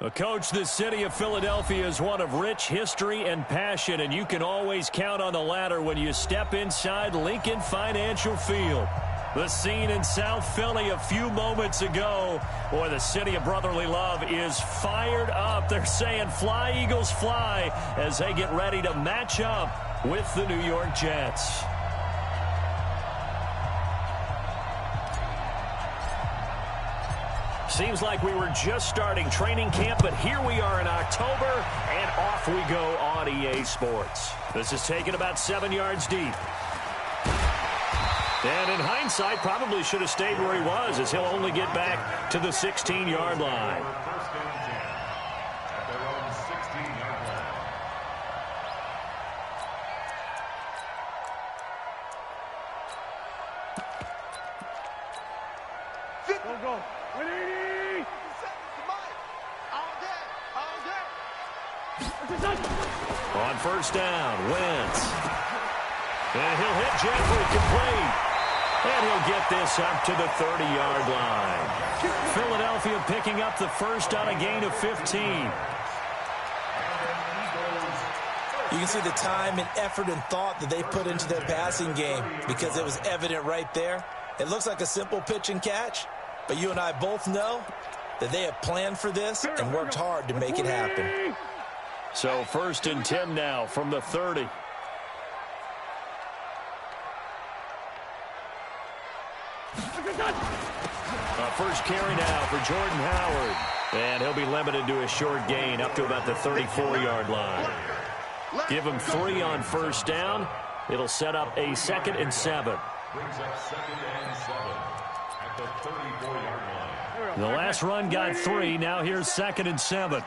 Well, Coach, the city of Philadelphia is one of rich history and passion, and you can always count on the latter when you step inside Lincoln Financial Field. The scene in South Philly a few moments ago. Boy, the city of brotherly love is fired up. They're saying, "Fly, Eagles, fly," as they get ready to match up with the New York Jets. Seems like we were just starting training camp, but here we are in October, and off we go on EA Sports. This is taken about 7 yards deep. And in hindsight, probably should have stayed where he was, as he'll only get back to the 16-yard line. On first down, Wentz. And he'll hit Jeffrey complete. And he'll get this up to the 30-yard line. Philadelphia picking up the first on a gain of 15. You can see the time and effort and thought that they put into their passing game because it was evident right there. It looks like a simple pitch and catch, but you and I both know that they have planned for this and worked hard to make it happen. So 1st and 10 now from the 30. First carry now for Jordan Howard. And he'll be limited to a short gain up to about the 34-yard line. Give him 3 on first down. It'll set up a 2nd and 7. Brings up 2nd and 7 at the 34-yard line. The last run got 3. Now here's 2nd and 7.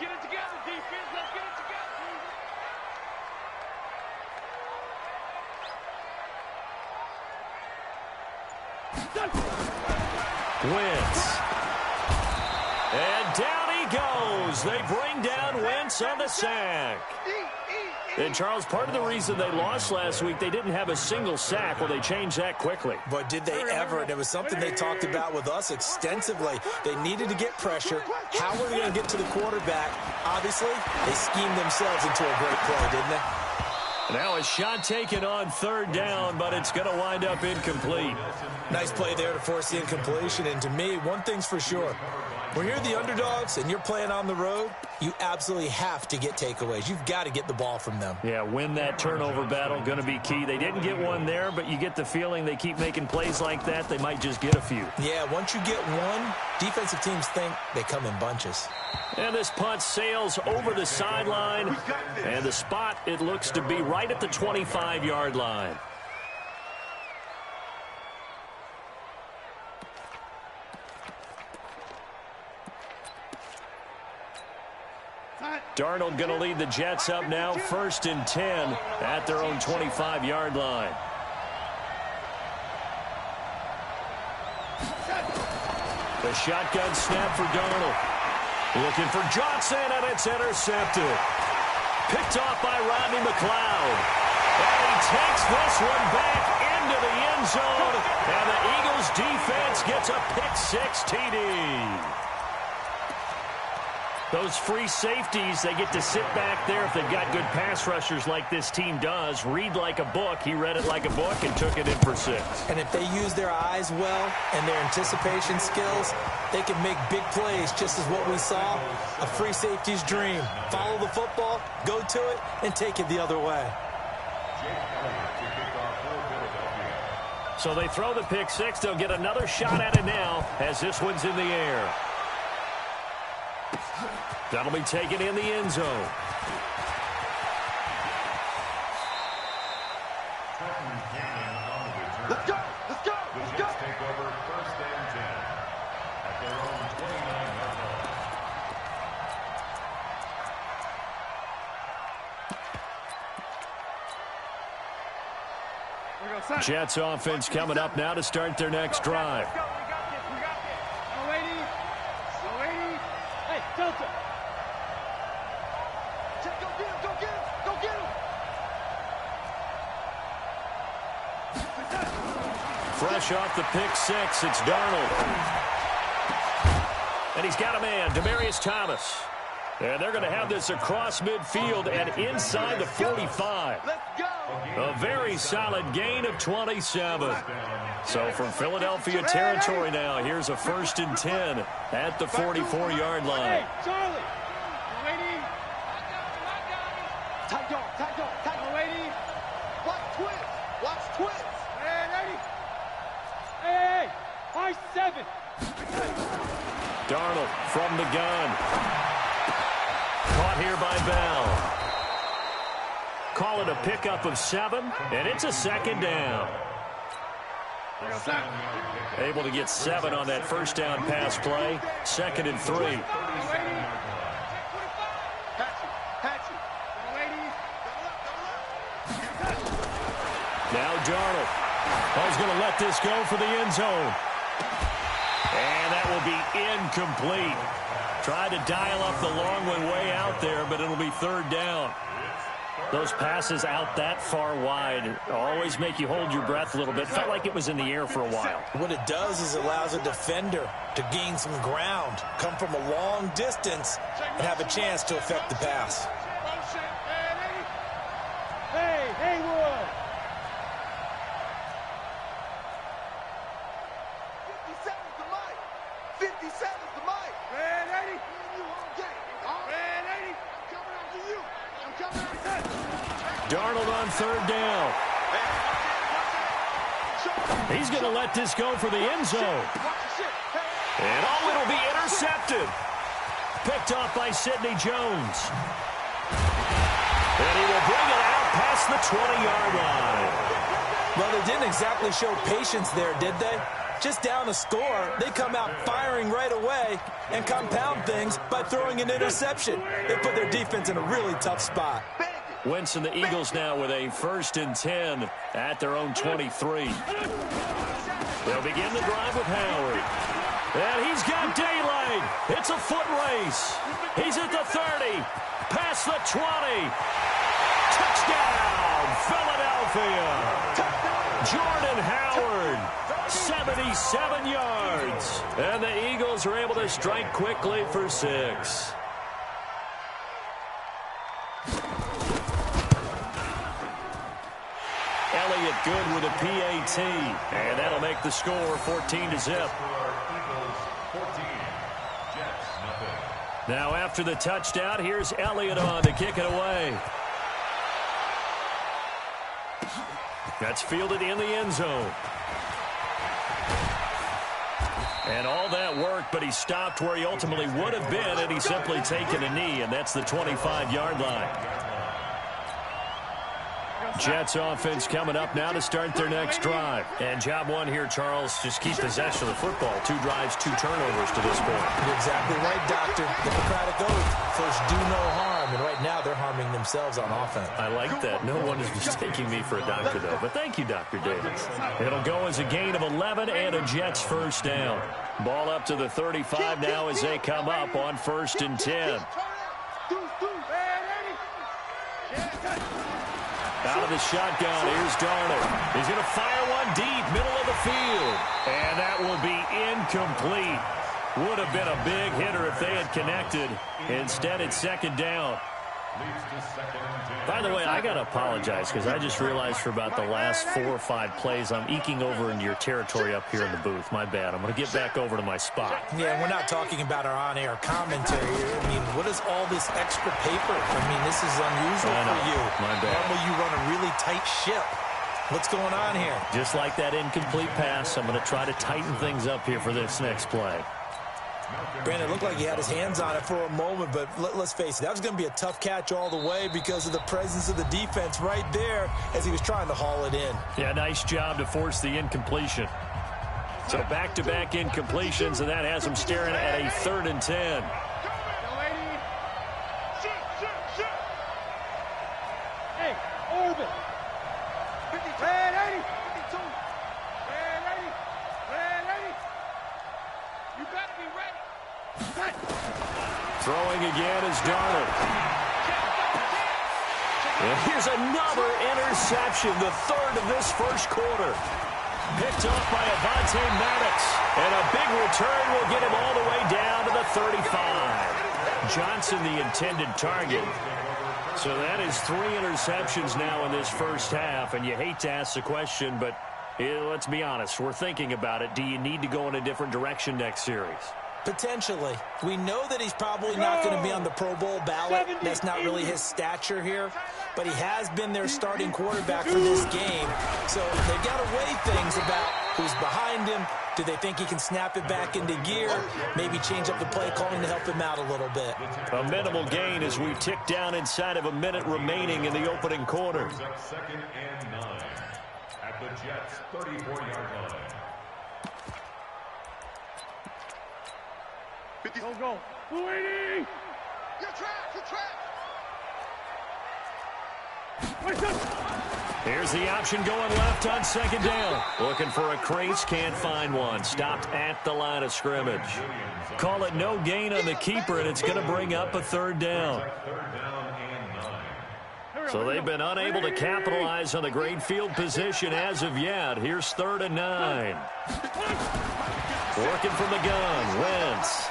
Wentz. And down he goes. They bring down Wentz on the sack. And, Charles, part of the reason they lost last week, they didn't have a single sack. Well, they changed that quickly. But did they ever? And it was something they talked about with us extensively. They needed to get pressure. How were they going to get to the quarterback? Obviously, they schemed themselves into a great play, didn't they? Now a shot taken on 3rd down, but it's going to wind up incomplete. Nice play there to force the incompletion. And to me, one thing's for sure. When you're the underdogs and you're playing on the road, you absolutely have to get takeaways. You've got to get the ball from them. Yeah, win that turnover battle, going to be key. They didn't get one there, but you get the feeling they keep making plays like that, they might just get a few. Yeah, once you get one, defensive teams think they come in bunches. And this punt sails over the sideline, and the spot, it looks to be right at the 25-yard line. Darnold going to lead the Jets up now, 1st and 10 at their own 25-yard line. The shotgun snap for Darnold. Looking for Johnson, and it's intercepted. Picked off by Rodney McLeod. And he takes this one back into the end zone, and the Eagles defense gets a pick-6 TD. Those free safeties, they get to sit back there if they've got good pass rushers like this team does. Read like a book. He read it like a book and took it in for 6. And if they use their eyes well and their anticipation skills, they can make big plays, just as what we saw, a free safety's dream. Follow the football, go to it, and take it the other way. So they throw the pick-6. They'll get another shot at it now as this one's in the air. That'll be taken in the end zone. Let's go! Let's go! Let's go! Take over 1st and 10 at their own 29-yard line. Jets offense coming up now to start their next drive. We got this. Slow 80. Slow 80. Hey, Delta. Go get him. Go get him. Go get him. Fresh off the pick-6, it's Darnold. And he's got a man, Demaryius Thomas. And they're going to have this across midfield and inside the 45. A very solid gain of 27. So from Philadelphia territory now, here's a 1st and 10 at the 44-yard line. Hey, Charlie. Waiting. Tight dog. Waiting. Watch twins. Ready. Hey. 5-7. Darnold from the gun. Caught here by Bell. Call it a pickup of 7, and it's a 2nd down. Able to get 7 on that 1st down pass play. 2nd and 3. Now Darnold. He's going to let this go for the end zone. And that will be incomplete. Tried to dial up the long one way out there, but it'll be 3rd down. Those passes out that far wide always make you hold your breath a little bit. Felt like it was in the air for a while. What it does is it allows a defender to gain some ground, come from a long distance, and have a chance to affect the pass. Hey, Haywood. 57's the mic. 57's the mic. Red 80. Red 80. I'm coming after you. I'm coming after you. Darnold on 3rd down. He's going to let this go for the end zone. And it'll be intercepted. Picked off by Sidney Jones. And he will bring it out past the 20-yard line. Well, they didn't exactly show patience there, did they? Just down a score, they come out firing right away and compound things by throwing an interception. They put their defense in a really tough spot. Wentz and the Eagles now with a 1st and 10 at their own 23. They'll begin the drive with Howard. And he's got daylight. It's a foot race. He's at the 30. Past the 20. Touchdown, Philadelphia. Jordan Howard, 77 yards. And the Eagles are able to strike quickly for 6. Elliott good with a PAT. And that'll make the score 14-0. Now after the touchdown, here's Elliott on to kick it away. That's fielded in the end zone. And all that work, but he stopped where he ultimately would have been, and he's simply taken a knee, and that's the 25-yard line. Jets offense coming up now to start their next drive. And job one here, Charles, just keep possession of the football. 2 drives, 2 turnovers to this point. You're exactly right, Doctor. Hippocratic oath. First, do no harm. And right now, they're harming themselves on offense. I like that. No one is mistaking me for a doctor, though. But thank you, Dr. Davis. It'll go as a gain of 11 and a Jets 1st down. Ball up to the 35 now as they come up on 1st and 10. Out of the shotgun, here's Darnold. He's going to fire one deep, middle of the field. And that will be incomplete. Would have been a big hitter if they had connected. Instead, it's 2nd down. By the way, I got to apologize because I just realized for about the last 4 or 5 plays, I'm eking over into your territory up here in the booth. My bad. I'm going to get back over to my spot. Yeah, we're not talking about our on-air commentary. I mean, what is all this extra paper? I mean, this is unusual for you. My bad. Normally, you run a really tight ship. What's going on here? Just like that incomplete pass, I'm going to try to tighten things up here for this next play. Brandon, it looked like he had his hands on it for a moment, but let's face it, that was going to be a tough catch all the way because of the presence of the defense right there as he was trying to haul it in. Yeah, nice job to force the incompletion. So back-to-back incompletions, and that has him staring at a 3rd and 10. Hey, orbit. Red 80. Red 80. Red 80. You better be ready. Throwing again is Darnold. And here's another interception, the 3rd of this 1st quarter. Picked off by Avonte Maddox. And a big return will get him all the way down to the 35. Johnson the intended target. So that is 3 interceptions now in this first half, and you hate to ask the question, but let's be honest, we're thinking about it. Do you need to go in a different direction next series? Potentially. We know that he's probably not going to be on the Pro Bowl ballot. That's not really his stature here. But he has been their starting quarterback for this game. So they've got to weigh things about who's behind him. Do they think he can snap it back into gear? Maybe change up the play calling to help him out a little bit. A minimal gain as we tick down inside of a minute remaining in the opening quarter. 2nd and 9 at the Jets' 34-yard line. Go. 280. You're trapped. Here's the option going left on 2nd down. Looking for a crease, can't find one. Stopped at the line of scrimmage. Call it no gain on the keeper, and it's going to bring up a 3rd down. So they've been unable to capitalize on the great field position as of yet. Here's 3rd and 9. Working from the gun, Wentz.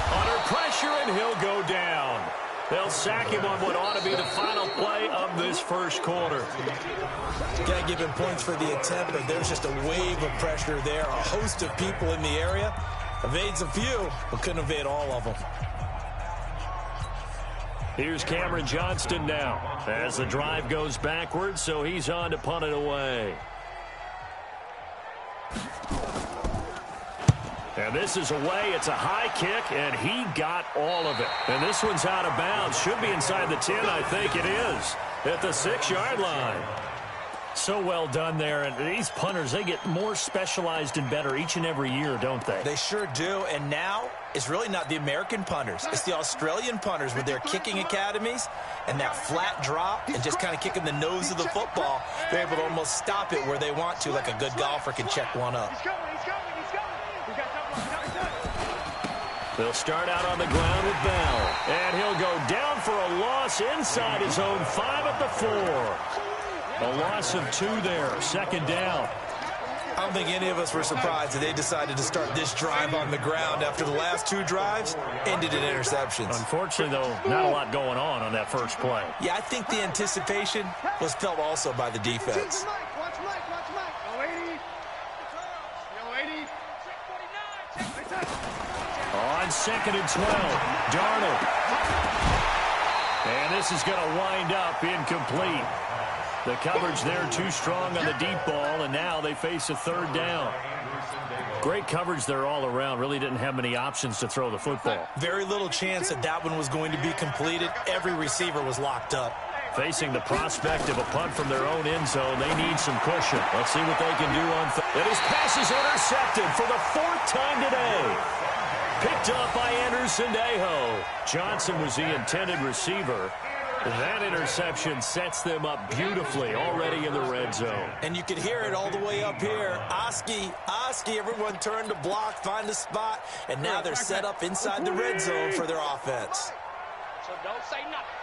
Under pressure, and he'll go down. They'll sack him on what ought to be the final play of this first quarter. Got to give him points for the attempt, but there's just a wave of pressure there. A host of people in the area. Evades a few, but couldn't evade all of them. Here's Cameron Johnston now as the drive goes backwards, so he's on to punt it away. And this is away. It's a high kick, and he got all of it. And this one's out of bounds. Should be inside the 10, I think it is, at the 6-yard line. So well done there. And these punters, they get more specialized and better each and every year, don't they? They sure do. And now it's really not the American punters. It's the Australian punters with their kicking academies and that flat drop and just kind of kicking the nose of the football. They're able to almost stop it where they want to, like a good golfer can check one up. They'll start out on the ground with Bell. And he'll go down for a loss inside his own 5 at the 4. A loss of 2 there, 2nd down. I don't think any of us were surprised that they decided to start this drive on the ground after the last 2 drives ended in interceptions. Unfortunately, though, not a lot going on that first play. Yeah, I think the anticipation was felt also by the defense. Watch Mike. Yo, 80. On 2nd and 12, Darnold. And this is going to wind up incomplete. The coverage there too strong on the deep ball, and now they face a 3rd down. Great coverage there all around. Really didn't have many options to throw the football. Very little chance that that one was going to be completed. Every receiver was locked up. Facing the prospect of a punt from their own end zone, they need some cushion. Let's see what they can do on and his pass is intercepted for the 4th time today. Picked up by Anderson-Dejo. Johnson was the intended receiver. That interception sets them up beautifully already in the red zone. And you could hear it all the way up here. Oski, everyone turned to block, find a spot, and now they're set up inside the red zone for their offense. So don't say nothing.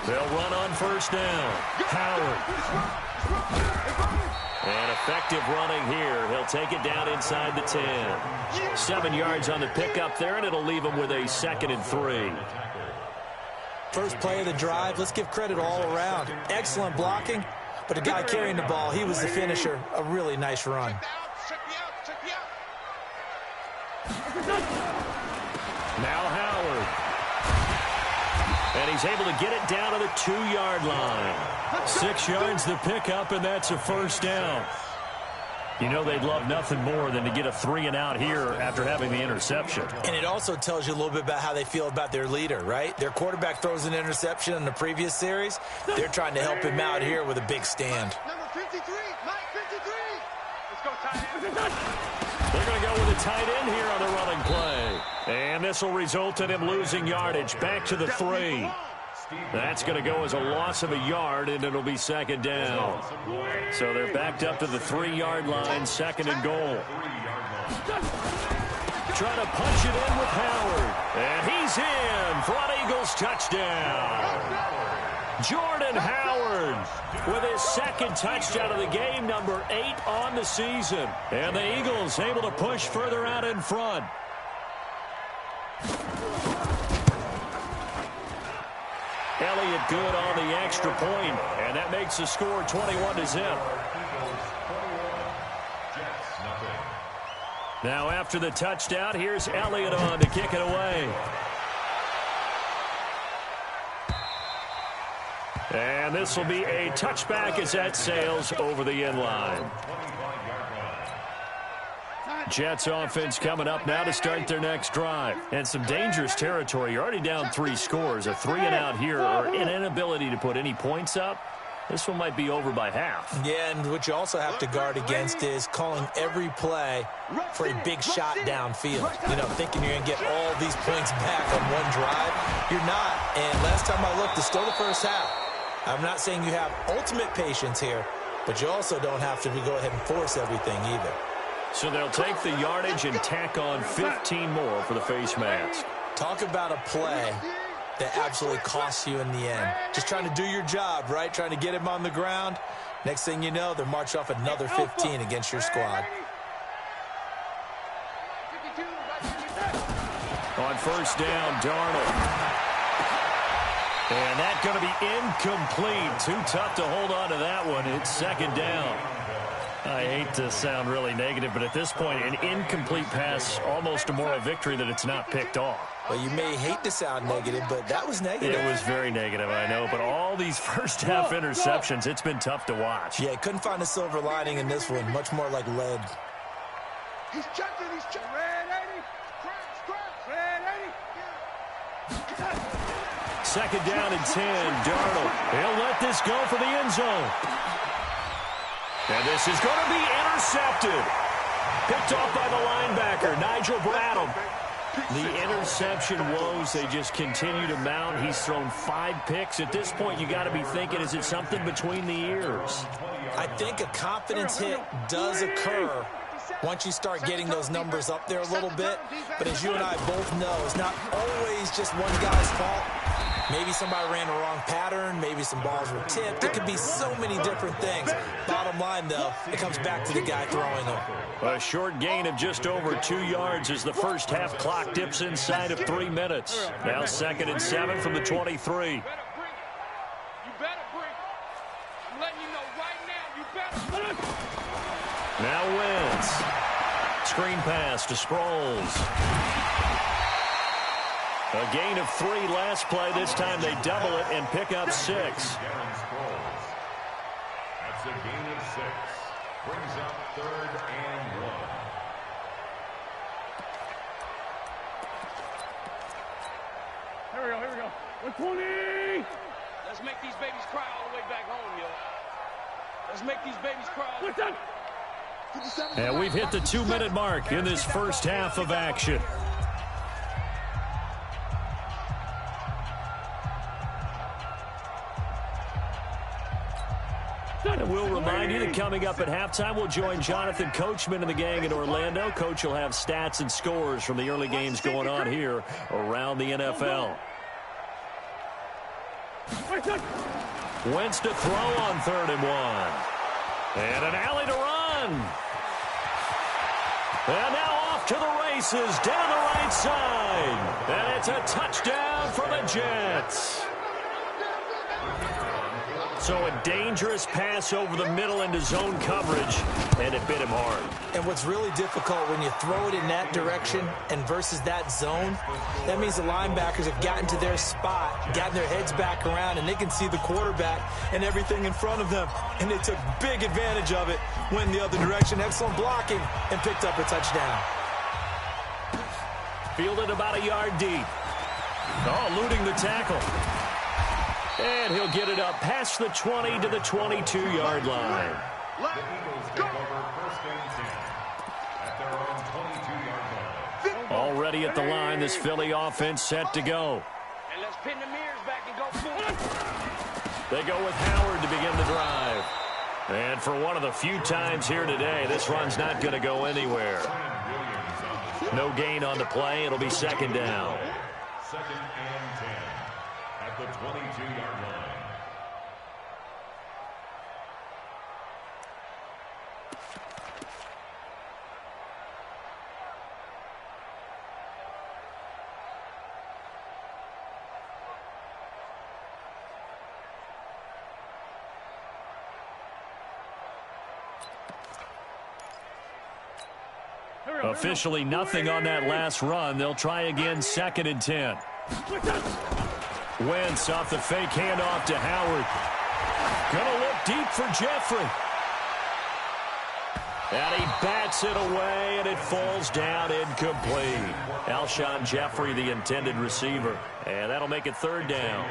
They'll run on 1st down. Howard. And effective running here. He'll take it down inside the 10. 7 yards on the pickup there, and it'll leave him with a 2nd and 3. First play of the drive, let's give credit all around. Excellent blocking, but the guy carrying the ball, he was the finisher. A really nice run. Now Howard. And he's able to get it down to the 2-yard line. 6 yards the pickup, and that's a 1st down. You know they'd love nothing more than to get a 3-and-out here after having the interception. And it also tells you a little bit about how they feel about their leader, right? Their quarterback throws an interception in the previous series. They're trying to help him out here with a big stand. Number 53, Mike 53. Let's go, tight end. They're going to go with a tight end here on the running play. And this will result in him losing yardage back to the 3. That's going to go as a loss of a yard, and it'll be 2nd down. So they're backed up to the 3-yard line, 2nd and goal. Trying to punch it in with Howard. And he's in for an Eagles touchdown. Jordan Howard with his 2nd touchdown of the game, number 8 on the season. And the Eagles able to push further out in front. Elliott good on the extra point, and that makes the score 21-0. Now after the touchdown, here's Elliott on to kick it away. And this will be a touchback as that sails over the end line. Jets offense coming up now to start their next drive. And some dangerous territory. You're already down 3 scores. A 3-and-out here or an inability to put any points up. This one might be over by half. Yeah, and what you also have to guard against is calling every play for a big shot downfield. You know, thinking you're going to get all these points back on one drive. You're not. And last time I looked, it's still the first half. I'm not saying you have ultimate patience here, but you also don't have to go ahead and force everything either. So they'll take the yardage and tack on 15 more for the face mask. Talk about a play that absolutely costs you in the end. Just trying to do your job, right? Trying to get him on the ground. Next thing you know, they're marching off another 15 against your squad. On first down, Darnold. And that's going to be incomplete. Too tough to hold on to that one. It's second down. I hate to sound really negative, but at this point, an incomplete pass, almost a moral victory that it's not picked off. Well, you may hate to sound negative, but that was negative. It was very negative, I know, but all these first-half interceptions, it's been tough to watch. Yeah, couldn't find a silver lining in this one, much more like lead. He's checking, he's checking. Red 80. Red 80. Second down and 10, Darnold. He'll let this go for the end zone. And this is going to be intercepted. Picked off by the linebacker, Nigel Bradham. The interception woes, they just continue to mount. He's thrown 5 picks. At this point, you got to be thinking, is it something between the ears? I think a confidence hit does occur once you start getting those numbers up there a little bit. But as you and I both know, it's not always just one guy's fault. Maybe somebody ran the wrong pattern. Maybe some balls were tipped. It could be so many different things. Bottom line, though, it comes back to the guy throwing them. A short gain of just over 2 yards as the first half clock dips inside of 3 minutes. Now second and 7 from the 23. You better break. I'm letting you know right now, you better. Now Wentz. Screen pass to Sproles. A gain of 3 last play. This time they double it and pick up 6. That's a gain of 6. Brings up 3rd and 1. Here we go. 120. Let's make these babies cry all the way back home, yo. Let's make these babies cry. What's that? And we've hit the 2-minute mark in this first half of action. And we'll remind you that coming up at halftime, we'll join Jonathan Coachman and the gang in Orlando. Coach will have stats and scores from the early games going on here around the NFL. Wentz to throw on 3rd and 1. And an alley to run. And now off to the races down the right side. And it's a touchdown for the Jets. So a dangerous pass over the middle into zone coverage, and it bit him hard. And what's really difficult when you throw it in that direction and versus that zone, that means the linebackers have gotten to their spot, gotten their heads back around, and they can see the quarterback and everything in front of them. And they took big advantage of it, went the other direction, excellent blocking, and picked up a touchdown. Fielded about a yard deep. Oh, eluding the tackle. And he'll get it up past the 20 to the 22-yard line. The Eagles take over 1st and 10 at their own 22-yard line. Already at the line, this Philly offense set to go. And let's pin the mirrors back and go forward. They go with Howard to begin the drive. And for one of the few times here today, this run's not going to go anywhere. No gain on the play. It'll be second down. 2nd and 10 at the 22-yard line. Officially nothing on that last run. They'll try again, 2nd and 10. Wentz off the fake handoff to Howard. Gonna look deep for Jeffrey. And he bats it away, and it falls down incomplete. Alshon Jeffrey, the intended receiver. And that'll make it 3rd down.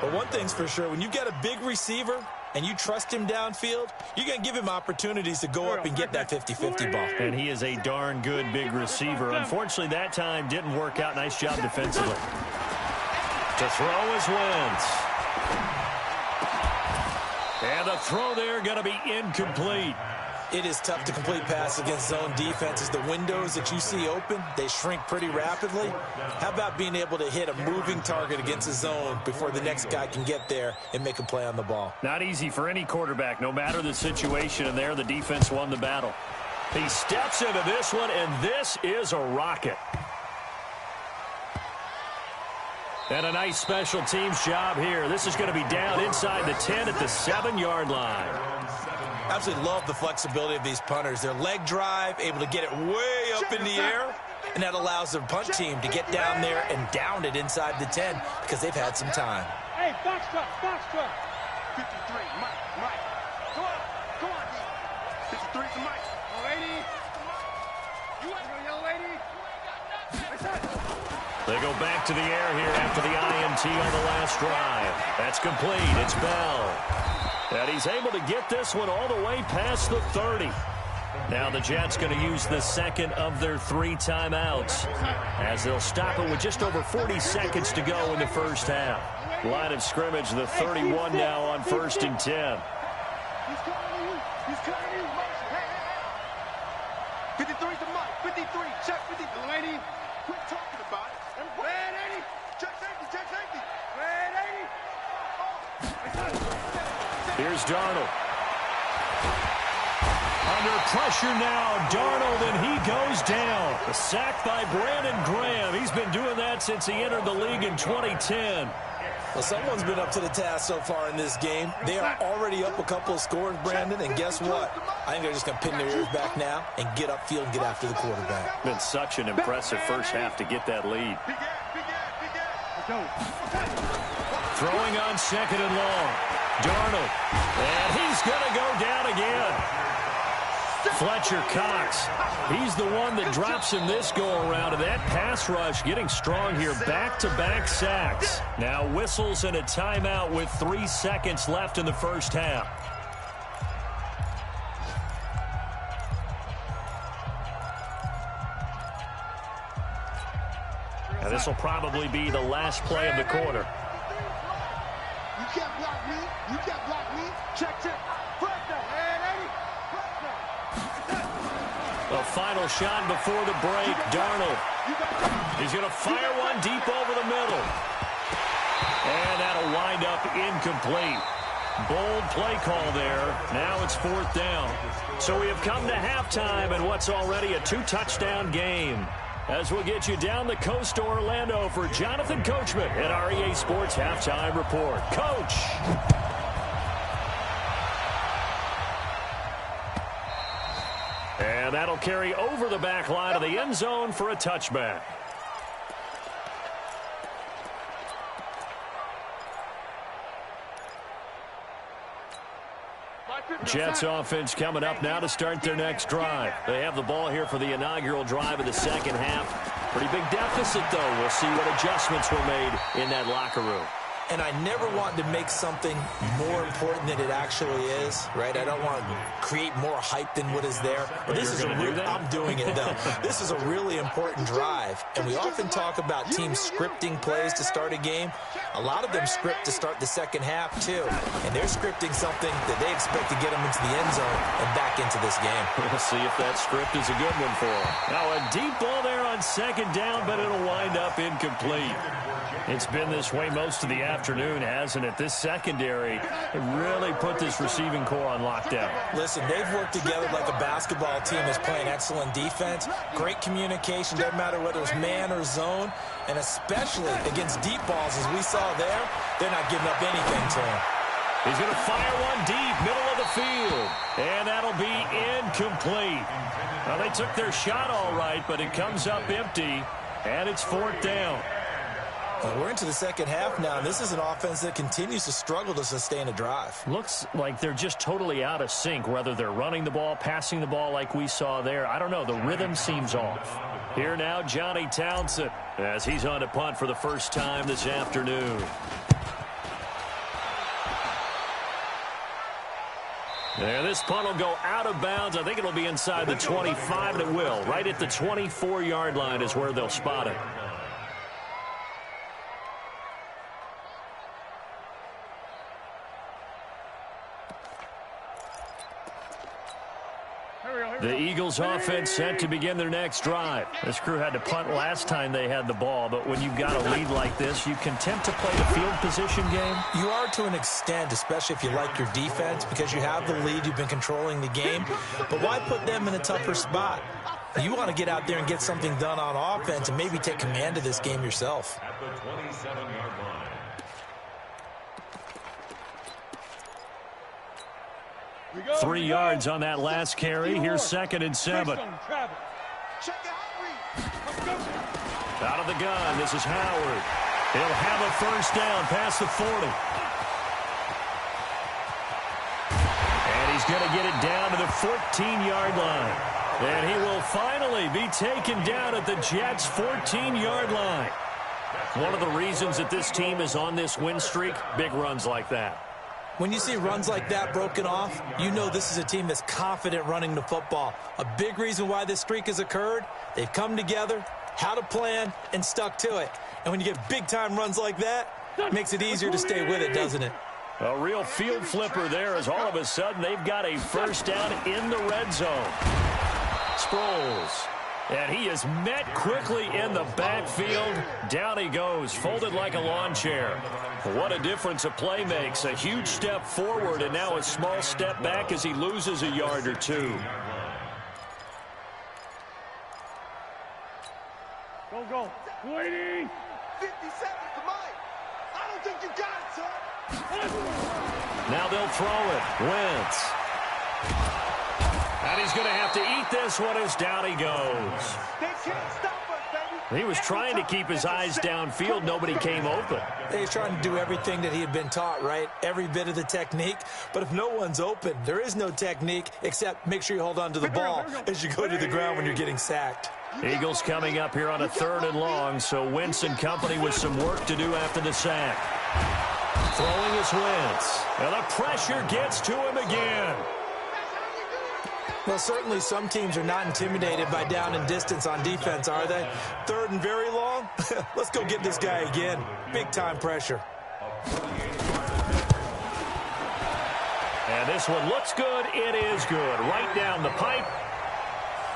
But one thing's for sure, when you've got a big receiver and you trust him downfield, you're going to give him opportunities to go up and get that 50-50 ball. And he is a darn good big receiver. Unfortunately, that time didn't work out. Nice job defensively. To throw is Wentz. And the throw there going to be incomplete. It is tough to complete passes against zone defenses. The windows that you see open, they shrink pretty rapidly. How about being able to hit a moving target against a zone before the next guy can get there and make a play on the ball? Not easy for any quarterback, no matter the situation, and there the defense won the battle. He steps into this one, and this is a rocket. And a nice special teams job here. This is going to be down inside the 10 at the 7-yard line. Absolutely love the flexibility of these punters. Their leg drive, able to get it way up in the air, and that allows their punt team to get down there and down it inside the 10 because they've had some time. Hey, box truck, box truck. 53, Mike. Come on, D. 53 to Mike. Young lady. You want to young lady? They go back to the air here after the INT on the last drive. That's complete. It's Bell. And he's able to get this one all the way past the 30. Now the Jets going to use the 2nd of their 3 timeouts as they'll stop it with just over 40 seconds to go in the first half. Line of scrimmage, the 31 now on 1st and 10. He's coming to you. He's coming to you. Hey. 53 to Mike. 53. Check 50. Young lady. Quit talking about it. Red 80. Check safety. Check safety. Red 80. Here's Darnold. Under pressure now, Darnold, and he goes down. A sack by Brandon Graham. He's been doing that since he entered the league in 2010. Well, someone's been up to the task so far in this game. They are already up a couple of scores, Brandon, and guess what? I think they're just going to pin their ears back now and get upfield and get after the quarterback. Been such an impressive first half to get that lead. Throwing on 2nd and long. Darnold, and he's going to go down again. Fletcher Cox, he's the one that drops him this go-around, and that pass rush getting strong here, back-to-back sacks. Now whistles and a timeout with 3 seconds left in the first half. And this will probably be the last play of the quarter. You can't block me. You can't block me. Check. A final shot before the break. Darnold. He's going to fire one deep over the middle. And that'll wind up incomplete. Bold play call there. Now it's 4th down. So we have come to halftime in what's already a 2-touchdown game. As we'll get you down the coast to Orlando for Jonathan Coachman at our EA Sports Halftime Report. Coach. And that'll carry over the back line of the end zone for a touchback. Jets offense coming up now to start their next drive. They have the ball here for the inaugural drive of the second half. Pretty big deficit, though. We'll see what adjustments were made in that locker room. And I never want to make something more important than it actually is, right? I don't want to create more hype than what is there. But this is I'm doing it, though. This is a really important drive. And we often talk about teams scripting plays to start a game. A lot of them script to start the second half, too. And they're scripting something that they expect to get them into the end zone and back into this game. We'll see if that script is a good one for them. Now a deep ball there on 2nd down, but it'll wind up incomplete. It's been this way most of the afternoon, hasn't it? This secondary really put this receiving core on lockdown. Listen, they've worked together like a basketball team is playing excellent defense. Great communication, doesn't matter whether it's man or zone. And especially against deep balls, as we saw there, they're not giving up anything to him. He's going to fire one deep, middle of the field. And that'll be incomplete. Well, they took their shot all right, but it comes up empty, and it's 4th down. We're into the second half now, and this is an offense that continues to struggle to sustain a drive. Looks like they're just totally out of sync, whether they're running the ball, passing the ball like we saw there. I don't know. The rhythm seems off. Here now, Johnny Townsend, as he's on to punt for the first time this afternoon. And this punt will go out of bounds. I think it'll be inside the 25, and it will. Right at the 24-yard line is where they'll spot it. The Eagles offense set to begin their next drive. This crew had to punt last time they had the ball, but when you've got a lead like this, you content to play the field position game? You are to an extent, especially if you like your defense, because you have the lead, you've been controlling the game. But why put them in a tougher spot? You want to get out there and get something done on offense and maybe take command of this game yourself. At the 27-yard line. 3 yards on that last carry. Here's 2nd and 7. Out of the gun, this is Howard. He'll have a first down past the 40. And he's going to get it down to the 14-yard line. And he will finally be taken down at the Jets' 14-yard line. One of the reasons that this team is on this win streak, big runs like that. When you see runs like that broken off, you know this is a team that's confident running the football. A big reason why this streak has occurred, they've come together, had a plan, and stuck to it. And when you get big-time runs like that, it makes it easier to stay with it, doesn't it? A real field flipper there as all of a sudden they've got a first down in the red zone. Sproles. And he is met quickly in the backfield. Down he goes, folded like a lawn chair. What a difference a play makes. A huge step forward and now a small step back as he loses a yard or two. Go. Waiting. 50 seconds to mine. I don't think you got it, son. Now they'll throw it. Wentz. And he's going to have to eat this one as down he goes. They can't stop us, baby. He was trying to keep his eyes downfield. Nobody came open. He's trying to do everything that he had been taught, right? Every bit of the technique. But if no one's open, there is no technique except make sure you hold on to the ball as you go to the ground when you're getting sacked. Eagles coming up here on a 3rd and long, so Wentz and company with some work to do after the sack. Throwing is Wentz. And the pressure gets to him again. Well, certainly some teams are not intimidated by down and distance on defense, are they? 3rd and very long? Let's go get this guy again. Big-time pressure. And this one looks good. It is good. Right down the pipe.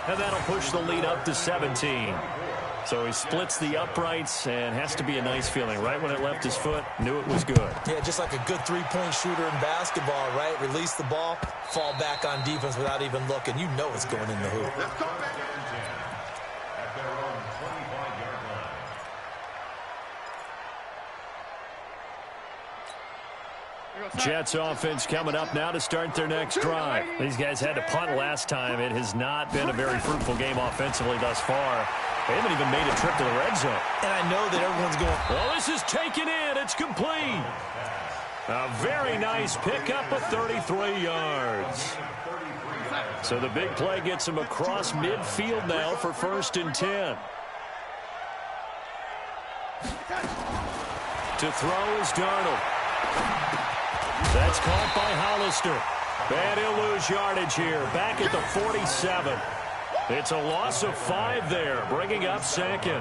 And that'll push the lead up to 17. So he splits the uprights and has to be a nice feeling. Right when it left his foot, knew it was good. Yeah, just like a good three-point shooter in basketball, right? Release the ball, fall back on defense without even looking. You know it's going in the hoop. At their own 25-yard line. Jets offense coming up now to start their next drive. These guys had to punt last time. It has not been a very fruitful game offensively thus far. They haven't even made a trip to the red zone. And I know that everyone's going, well, this is taken in. It's complete. A very nice pickup of 33 yards. So the big play gets him across midfield now for 1st and 10. To throw is Darnold. That's caught by Hollister. And he'll lose yardage here. Back at the 47. It's a loss of 5 there, bringing up 2nd.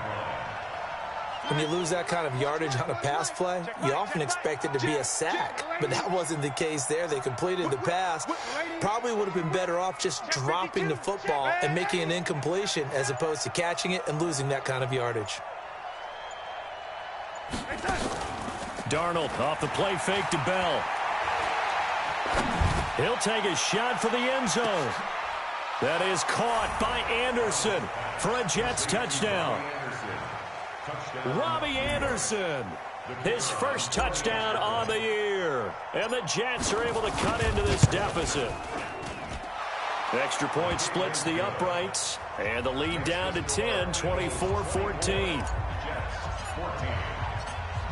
When you lose that kind of yardage on a pass play, you often expect it to be a sack. But that wasn't the case there. They completed the pass. Probably would have been better off just dropping the football and making an incompletion as opposed to catching it and losing that kind of yardage. Darnold off the play fake to Bell. He'll take a shot for the end zone. That is caught by Anderson for a Jets touchdown. Robbie Anderson His first touchdown on the year. And the Jets are able to cut into this deficit. Extra point splits the uprights. And the lead down to 10, 24-14.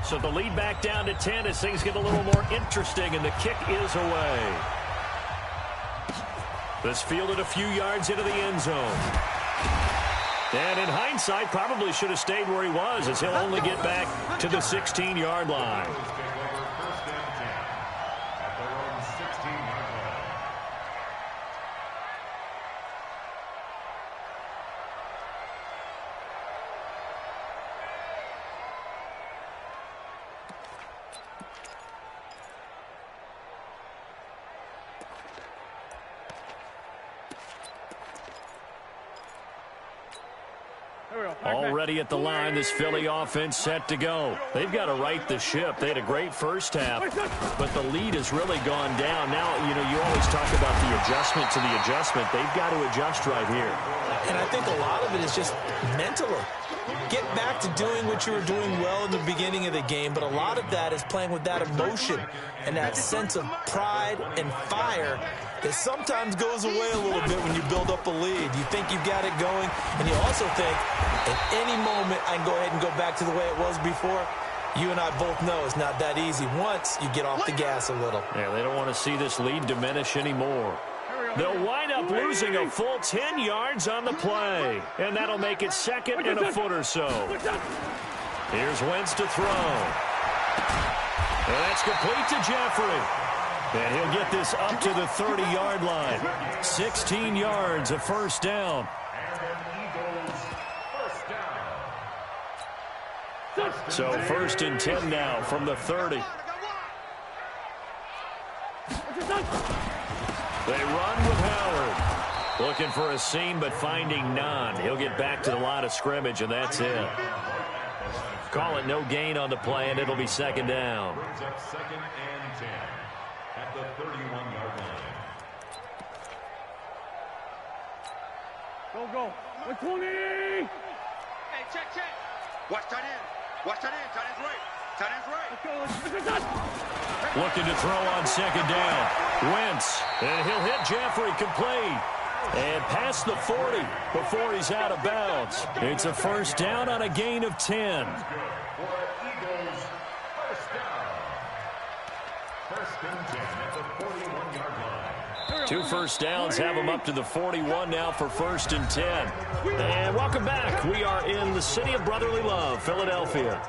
So the lead back down to 10 as things get a little more interesting, and the kick is away. This fielded a few yards into the end zone. And in hindsight, probably should have stayed where he was, as he'll only get back to the 16-yard line. Already at the line, this Philly offense set to go. They've got to right the ship. They had a great first half, but the lead has really gone down. Now, you always talk about the adjustment to the adjustment. They've got to adjust right here. And I think a lot of it is just mentally. Get back to doing what you were doing well in the beginning of the game, but a lot of that is playing with that emotion and that sense of pride and fire that sometimes goes away a little bit when you build up a lead. You think you've got it going, and you also think at any moment I can go ahead and go back to the way it was before. You and I both know it's not that easy once you get off the gas a little. Yeah, they don't want to see this lead diminish anymore. They'll wind up losing a full 10 yards on the play, and that'll make it second and a foot or so. Here's Wentz to throw. And that's complete to Jeffrey. And he'll get this up to the 30-yard line. 16 yards, a first down. So first and 10 now from the 30. They run with Howard. Looking for a seam, but finding none. He'll get back to the line of scrimmage, and that's it. Call it no gain on the play, and it'll be second down. Brings up second and 10 at the 31-yard line. Go. 20. Hey, check. Watch tight end. Watch tight end. Tight end's right. Tight end's right. Looking to throw on second down. Wentz, and he'll hit Jeffrey complete. And past the 40 before he's out of bounds. It's a first down on a gain of 10. Two first downs have them up to the 41 now for first and 10. And welcome back. We are in the city of brotherly love, Philadelphia.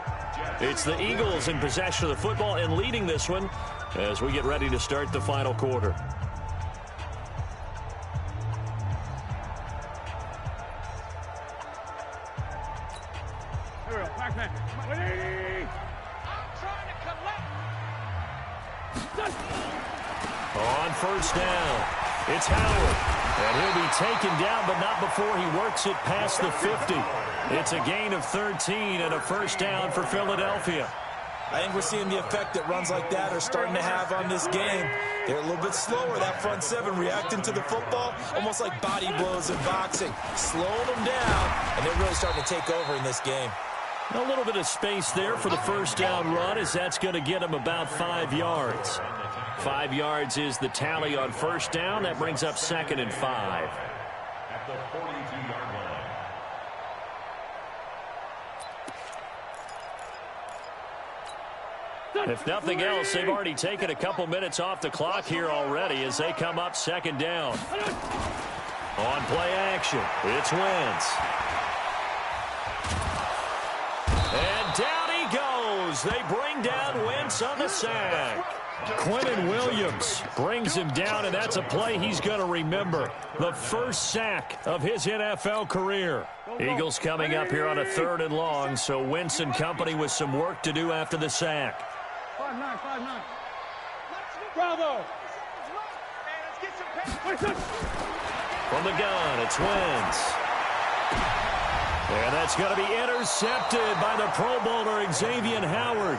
It's the Eagles in possession of the football and leading this one as we get ready to start the final quarter. On first down, it's Howard. And he'll be taken down, but not before he works it past the 50. It's a gain of 13 and a first down for Philadelphia. I think we're seeing the effect that runs like that are starting to have on this game. They're a little bit slower, that front seven, reacting to the football, almost like body blows in boxing, slowing them down, and they're really starting to take over in this game. A little bit of space there for the first down run, as that's going to get him about 5 yards. 5 yards is the tally on first down. That brings up second and 5. At the 42-yard line. If nothing else, they've already taken a couple minutes off the clock here already as they come up second down. On play action, it's Wentz. And down he goes. They bring down Wentz on the sack. Quentin Williams brings him down, and that's a play he's going to remember. The first sack of his NFL career. Eagles coming up here on a 3rd and long, so Wentz and company with some work to do after the sack. 5-9. Bravo. From the gun, it's Wentz. And that's going to be intercepted by the Pro Bowler Xavier Howard.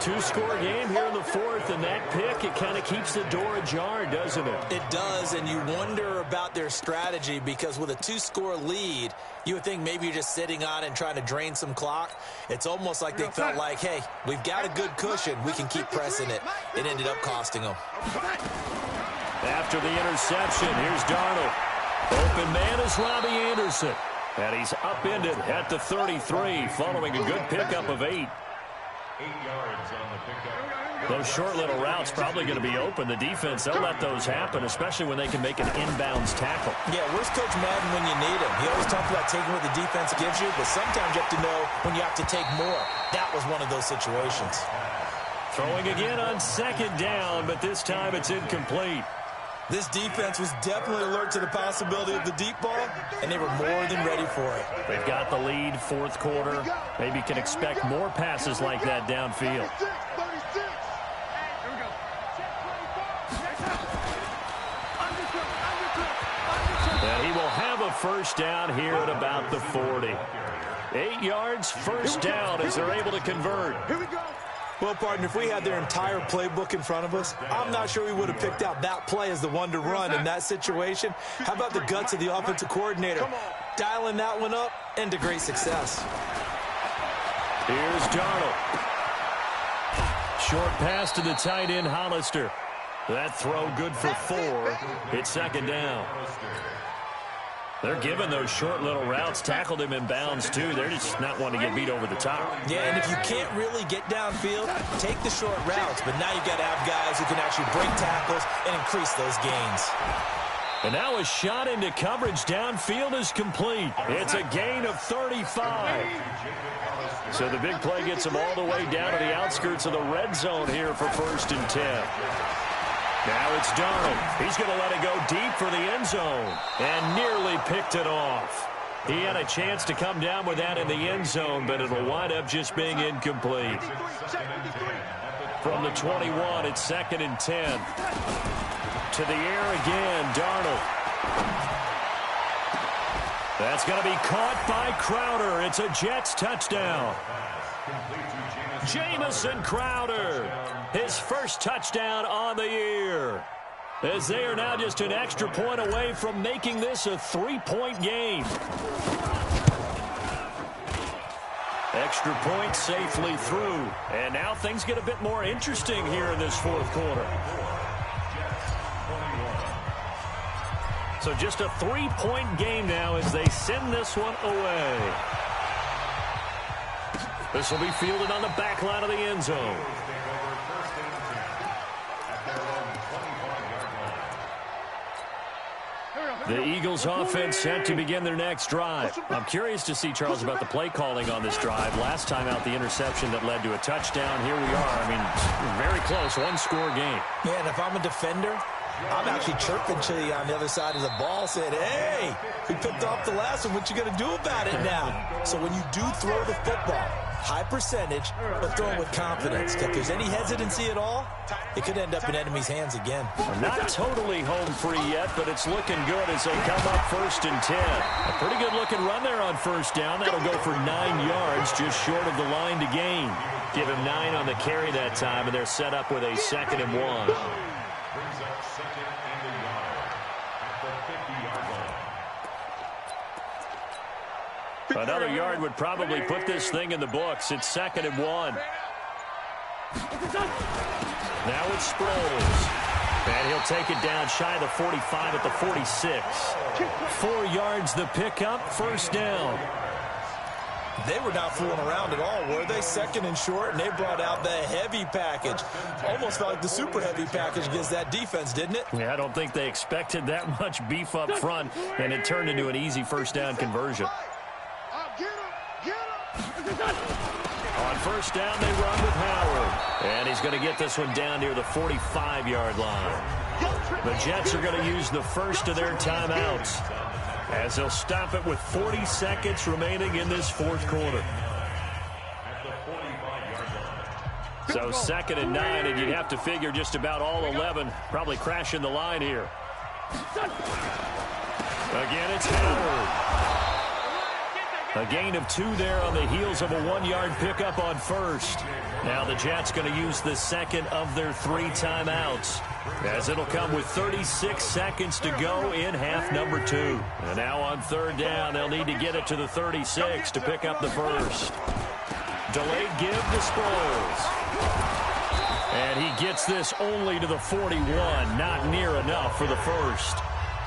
two-score game here in the fourth, and that pick, it kind of keeps the door ajar, doesn't it? It does, and you wonder about their strategy because with a two-score lead, you would think maybe you're just sitting on it and trying to drain some clock. It's almost like they felt like, hey, we've got a good cushion. We can keep pressing it. It ended up costing them. After the interception, here's Darnold. Open man is Robbie Anderson. And he's upended at the 33 following a good pickup of 8. 8 yards on the pickup. Those short little routes probably going to be open. The defense, they'll let those happen, especially when they can make an inbounds tackle. Yeah, where's Coach Madden when you need him? He always talks about taking what the defense gives you, but sometimes you have to know when you have to take more. That was one of those situations. Throwing again on second down, but this time it's incomplete. This defense was definitely alert to the possibility of the deep ball, and they were more than ready for it. They've got the lead, fourth quarter. Maybe can expect more passes like that downfield. And he will have a first down here at about the 40. 8 yards, first down as they're able to convert. Here we go. Well, partner, if we had their entire playbook in front of us, I'm not sure we would have picked out that play as the one to run in that situation. How about the guts of the offensive coordinator? Dialing that one up into great success. Here's Darnold. Short pass to the tight end, Hollister. That throw good for 4. It's second down. They're giving those short little routes, tackled him in bounds, too. They're just not wanting to get beat over the top. Yeah, and if you can't really get downfield, take the short routes. But now you've got to have guys who can actually break tackles and increase those gains. And now a shot into coverage downfield is complete. It's a gain of 35. So the big play gets them all the way down to the outskirts of the red zone here for 1st and 10. Now it's Darnold. He's going to let it go deep for the end zone and nearly picked it off. He had a chance to come down with that in the end zone, but it'll wind up just being incomplete. From the 21, it's 2nd and 10. To the air again, Darnold. That's going to be caught by Crowder. It's a Jets touchdown. Jamison Crowder, his first touchdown on the year, as they are now just an extra point away from making this a 3-point game. Extra point safely through, and now things get a bit more interesting here in this fourth quarter. So just a 3-point game now as they send this one away. This will be fielded on the back line of the end zone. The Eagles offense set to begin their next drive. I'm curious to see, Charles, about the play calling on this drive. Last time out, the interception that led to a touchdown. Here we are. I mean, very close, one-score game. Yeah, and if I'm a defender, I'm actually chirping to you on the other side of the ball, saying, hey, we picked off the last one. What you going to do about it now? So when you do throw the football, high percentage, but throw it with confidence. If there's any hesitancy at all, it could end up in enemy's hands again. Not totally home free yet, but it's looking good as they come up 1st and 10. A pretty good looking run there on first down. That'll go for 9 yards, just short of the line to gain. Give him 9 on the carry that time, and they're set up with a 2nd and 1. Brings up 2nd and a yard at the 50-yard line. Another yard would probably put this thing in the books. It's 2nd and 1. Now it's Sproles. And he'll take it down shy of the 45 at the 46. 4 yards the pickup, first down. They were not fooling around at all, were they? 2nd and short, and they brought out the heavy package. Almost felt like the super heavy package against that defense, didn't it? Yeah, I don't think they expected that much beef up front, and it turned into an easy first down conversion. On first down, they run with Howard. And he's going to get this one down near the 45-yard line. The Jets are going to use the first of their timeouts, as they'll stop it with 40 seconds remaining in this fourth quarter. So 2nd and 9, and you'd have to figure just about all 11 probably crashing the line here. Again, it's Howard. A gain of 2 there on the heels of a 1-yard pickup on first. Now the Jets going to use the second of their 3 timeouts, as it'll come with 36 seconds to go in half number 2. And now on 3rd down, they'll need to get it to the 36 to pick up the first. Delayed give to Sproles. And he gets this only to the 41, not near enough for the first.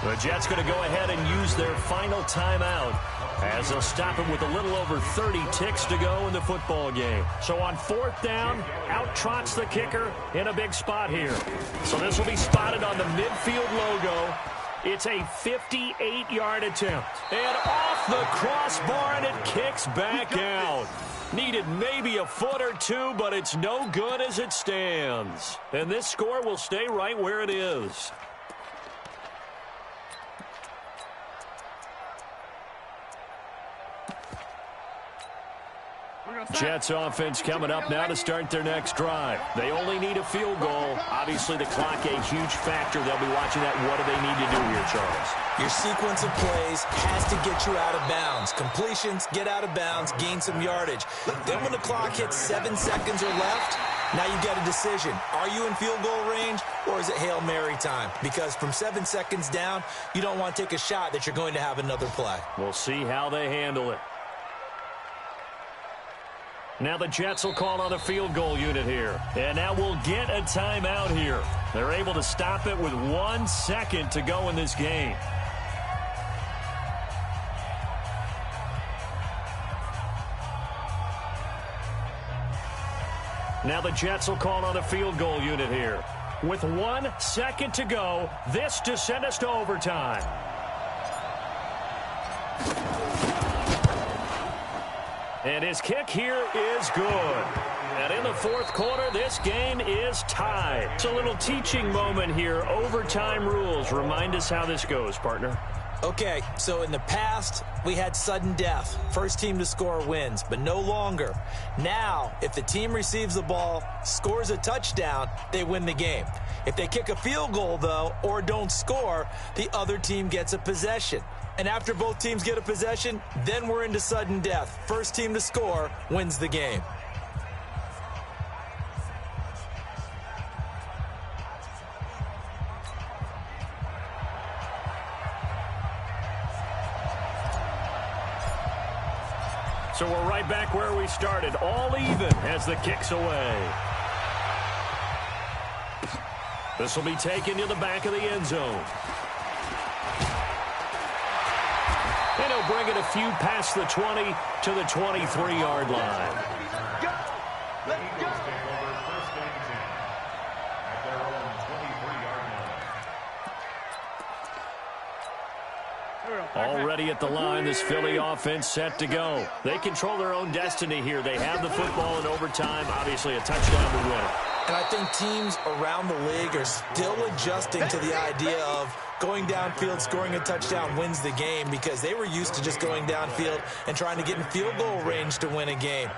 The Jets going to go ahead and use their final timeout, as they'll stop him with a little over 30 ticks to go in the football game. So on 4th down, out trots the kicker in a big spot here. So this will be spotted on the midfield logo. It's a 58-yard attempt. And off the crossbar, and it kicks back out. Needed maybe a foot or 2, but it's no good as it stands. And this score will stay right where it is. Jets offense coming up now to start their next drive. They only need a field goal. Obviously, the clock a huge factor. They'll be watching that. What do they need to do here, Charles? Your sequence of plays has to get you out of bounds. Completions, get out of bounds, gain some yardage. Then when the clock hits 7 seconds or left, now you've got a decision. Are you in field goal range, or is it Hail Mary time? Because from 7 seconds down, you don't want to take a shot that you're going to have another play. We'll see how they handle it. Now the Jets will call on a field goal unit here. And now we'll get a timeout here. They're able to stop it with 1 second to go in this game. Now the Jets will call on a field goal unit here. With 1 second to go, this to send us to overtime. And his kick here is good. And in the 4th quarter, this game is tied. It's a little teaching moment here. Overtime rules. Remind us how this goes, partner. Okay, so in the past, we had sudden death. First team to score wins, but no longer. Now, if the team receives the ball, scores a touchdown, they win the game. If they kick a field goal, though, or don't score, the other team gets a possession. And after both teams get a possession, then we're into sudden death. First team to score wins the game. So we're right back where we started. All even as the kick's away. This will be taken to the back of the end zone. And he'll bring it a few past the 20 to the 23-yard line. The Eagles take over 1st and 10 at their own 23-yard line. Already at the line, this Philly offense set to go. They control their own destiny here. They have the football in overtime. Obviously, a touchdown to win it. And I think teams around the league are still adjusting to the idea of going downfield, scoring a touchdown wins the game, because they were used to just going downfield and trying to get in field goal range to win a game.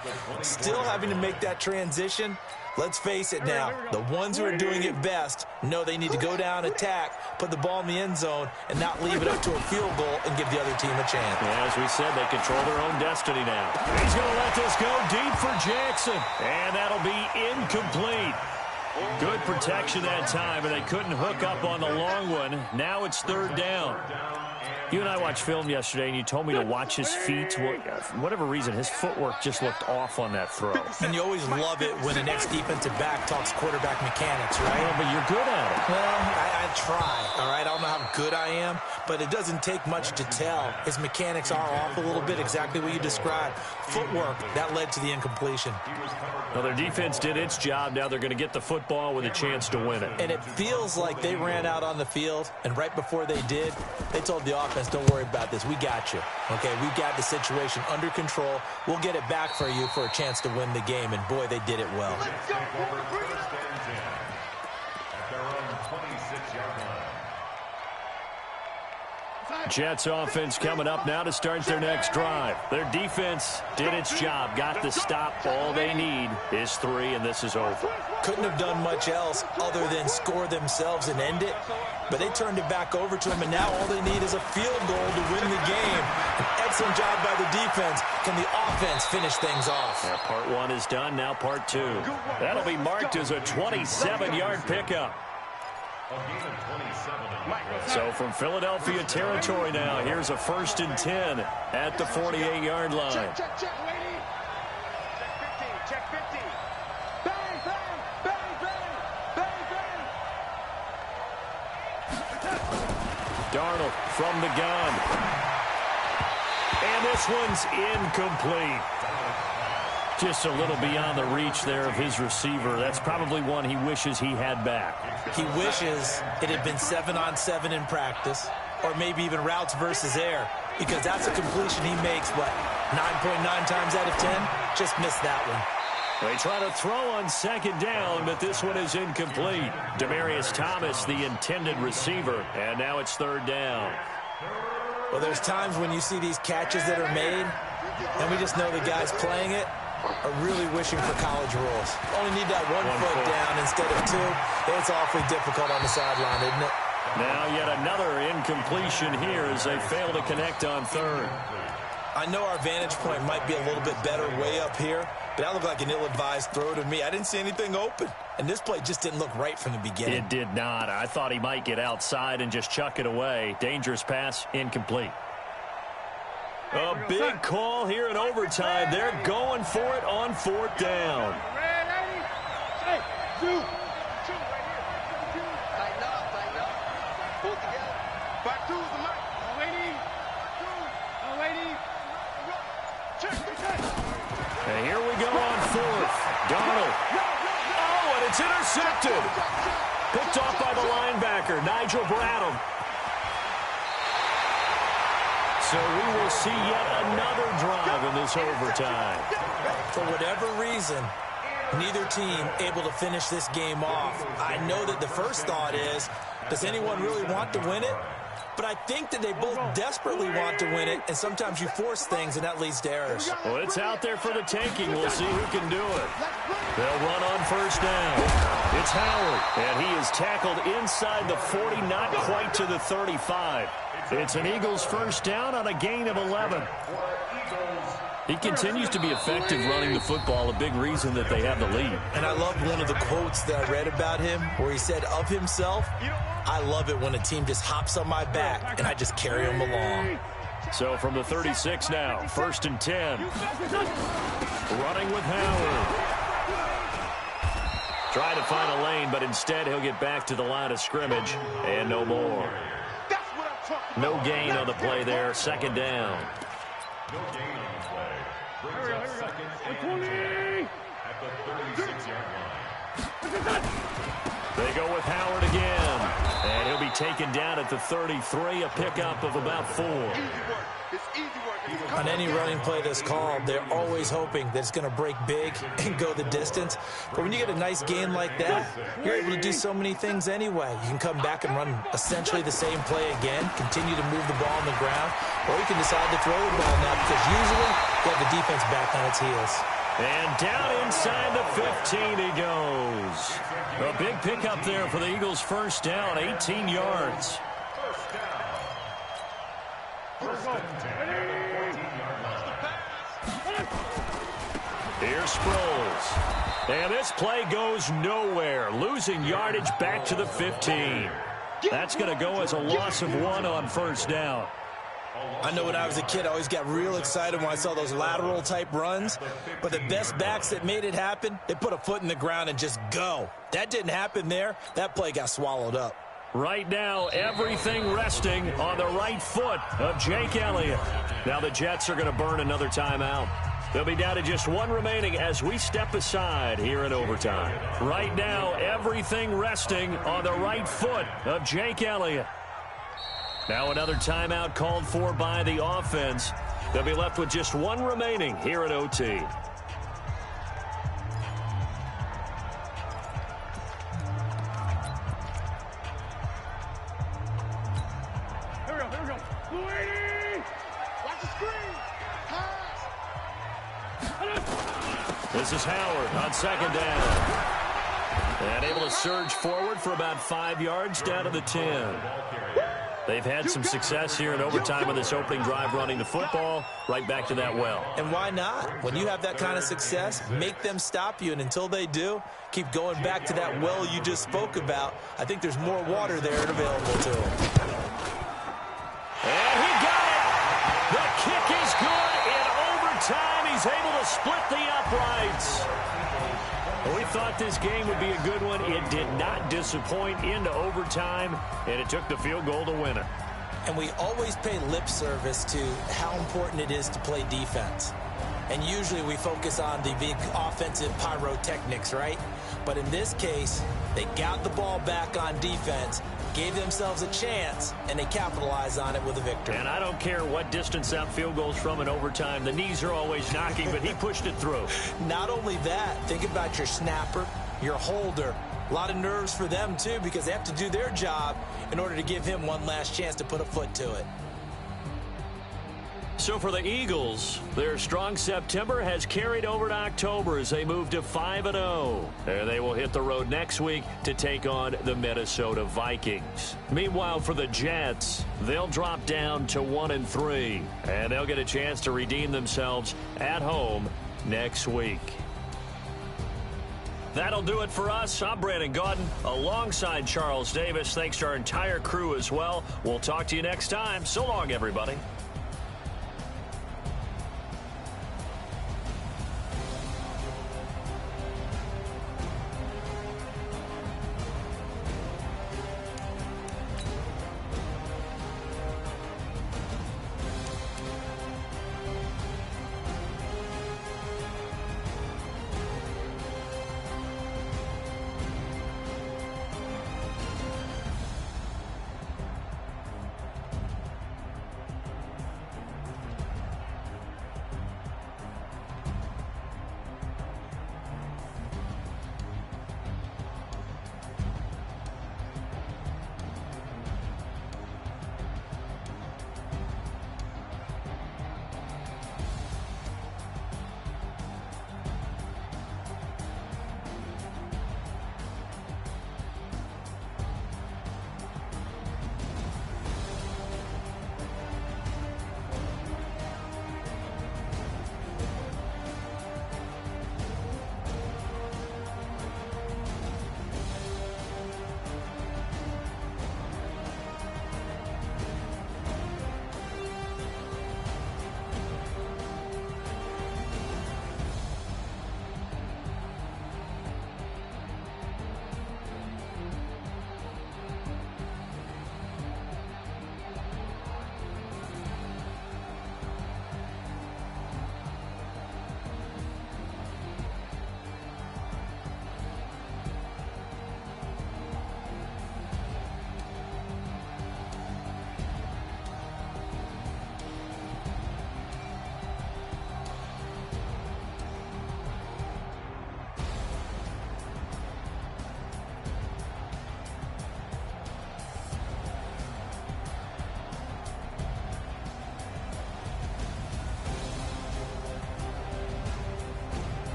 Still having to make that transition. Let's face it now, the ones who are doing it best know they need to go down, attack, put the ball in the end zone, and not leave it up to a field goal and give the other team a chance. Yeah, as we said, they control their own destiny now. He's going to let this go deep for Jackson, and that'll be incomplete. Good protection that time, and they couldn't hook up on the long one. Now it's 3rd down. You and I watched film yesterday, and you told me to watch his feet. For whatever reason, his footwork just looked off on that throw. And you always love it when the next defensive back talks quarterback mechanics, right? Well, but you're good at it. Well, I try, all right? I don't know how good I am, but it doesn't take much to tell. His mechanics are off a little bit, exactly what you described. Footwork, that led to the incompletion. Well, their defense did its job. Now they're going to get the football with a chance to win it. And it feels like they ran out on the field, and right before they did, they told the offense, don't worry about this. We got you. Okay, we got the situation under control. We'll get it back for you for a chance to win the game. And, boy, they did it well. Take over 1st and 10 at their own 26-yard line. Jets offense coming up now to start their next drive. Their defense did its job, got the stop. All they need is 3, and this is over. Couldn't have done much else other than score themselves and end it, but they turned it back over to him, and now all they need is a field goal to win the game. An Excellent job by the defense. Can the offense finish things off? Yeah, part one is done. Now part two. That'll be marked as a 27-yard pickup. So from Philadelphia territory now, here's a 1st and 10 at the 48-yard line. Check, lady. Check 15. Bang, bang, bang, bang, bang, bang. Darnold from the gun. And this one's incomplete. Just a little beyond the reach there of his receiver. That's probably one he wishes he had back. He wishes it had been 7-on-7 in practice, or maybe even routes versus air, because that's a completion he makes, 9.9 times out of 10? Just missed that one. They try to throw on 2nd down, but this one is incomplete. Demaryius Thomas, the intended receiver, and now it's 3rd down. Well, there's times when you see these catches that are made, and we just know the guys playing it are really wishing for college rules. Only need that one foot down instead of 2. It's awfully difficult on the sideline, isn't it? Now yet another incompletion here as they fail to connect on 3rd. I know our vantage point might be a little bit better way up here, but that looked like an ill-advised throw to me. I didn't see anything open, and this play just didn't look right from the beginning. It did not. I thought he might get outside and just chuck it away. Dangerous pass, incomplete. A big call here in overtime. They're going for it on 4th down. Hey, 2. 2 right here. Tighten up. Pull together. 5-2 is the mark. Lady. Check. And here we go on 4th. Darnold. Oh, and it's intercepted. Picked off by the linebacker, Nigel Bradham. So we will see yet another drive in this overtime. For whatever reason, neither team able to finish this game off. I know that the first thought is, does anyone really want to win it? But I think that they both desperately want to win it, and sometimes you force things, and that leads to errors. Well, it's out there for the taking. We'll see who can do it. They'll run on 1st down. It's Howard, and he is tackled inside the 40, not quite to the 35. It's an Eagles 1st down on a gain of 11. He continues to be effective running the football, a big reason that they have the lead. And I love one of the quotes that I read about him where he said of himself, I love it when a team just hops on my back and I just carry them along. So from the 36 now, 1st and 10. Running with Howard. Trying to find a lane, but instead he'll get back to the line of scrimmage and no more. No gain on the play there, 2nd down. No gain on the play. Brings up 2nd and 10 at the 36-yard line. They go with Howard again. And he'll be taken down at the 33, a pickup of about 4. On any running play that's called, they're always hoping that it's going to break big and go the distance. But when you get a nice gain like that, you're able to do so many things anyway. You can come back and run essentially the same play again, continue to move the ball on the ground, or you can decide to throw the ball now because usually you have the defense back on its heels. And down inside the 15 he goes. A big pickup there for the Eagles' 1st down, 18 yards. Here's Sproles. And this play goes nowhere. Losing yardage back to the 15. That's going to go as a loss of 1 on 1st down. I know when I was a kid, I always got real excited when I saw those lateral-type runs. But the best backs that made it happen, they put a foot in the ground and just go. That didn't happen there. That play got swallowed up. Right now, everything resting on the right foot of Jake Elliott. Now the Jets are going to burn another timeout. They'll be down to just 1 remaining as we step aside here in overtime. Right now, everything resting on the right foot of Jake Elliott. Now another timeout called for by the offense. They'll be left with just 1 remaining here at OT. Here we go. Louis! Watch the screen. Pass. This is Howard on 2nd down. And able to surge forward for about 5 yards down to the 10. They've had some success here in overtime on this opening drive running the football right back to that well. And why not? When you have that kind of success, make them stop you. And until they do, keep going back to that well you just spoke about. I think there's more water there available to him. And he got it. The kick is good. In overtime, he's able to split the uprights. We thought this game would be a good one. It did not disappoint into overtime, and it took the field goal to win it. And we always pay lip service to how important it is to play defense. And usually we focus on the big offensive pyrotechnics, right? But in this case, they got the ball back on defense, gave themselves a chance, and they capitalized on it with a victory. And I don't care what distance that field goes from in overtime. The knees are always knocking, but he pushed it through. Not only that, think about your snapper, your holder. A lot of nerves for them, too, because they have to do their job in order to give him one last chance to put a foot to it. So for the Eagles, their strong September has carried over to October as they move to 5-0. And they will hit the road next week to take on the Minnesota Vikings. Meanwhile, for the Jets, they'll drop down to 1-3. And they'll get a chance to redeem themselves at home next week. That'll do it for us. I'm Brandon Gaudin alongside Charles Davis. Thanks to our entire crew as well. We'll talk to you next time. So long, everybody.